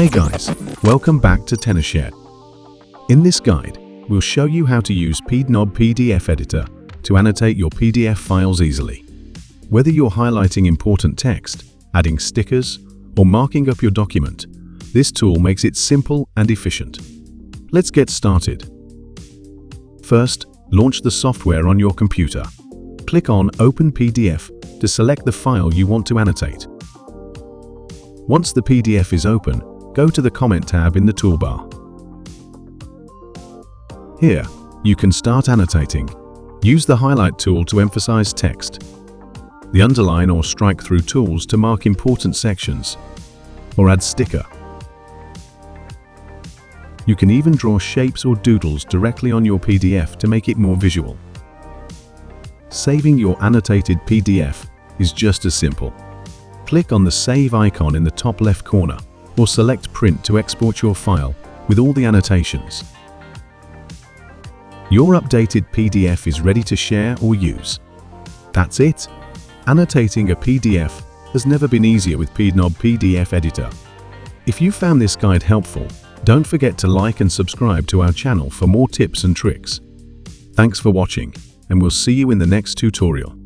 Hey guys, welcome back to Tenorshare. In this guide, we'll show you how to use PDNob PDF Editor to annotate your PDF files easily. Whether you're highlighting important text, adding stickers, or marking up your document, this tool makes it simple and efficient. Let's get started. First, launch the software on your computer. Click on Open PDF to select the file you want to annotate. Once the PDF is open, go to the Comment tab in the toolbar. Here, you can start annotating. Use the Highlight tool to emphasize text, the Underline or Strike Through tools to mark important sections, or add sticker. You can even draw shapes or doodles directly on your PDF to make it more visual. Saving your annotated PDF is just as simple. Click on the Save icon in the top left corner, or select Print to export your file with all the annotations. Your updated PDF is ready to share or use. That's it! Annotating a PDF has never been easier with PDNob PDF Editor. If you found this guide helpful, don't forget to like and subscribe to our channel for more tips and tricks. Thanks for watching, and we'll see you in the next tutorial.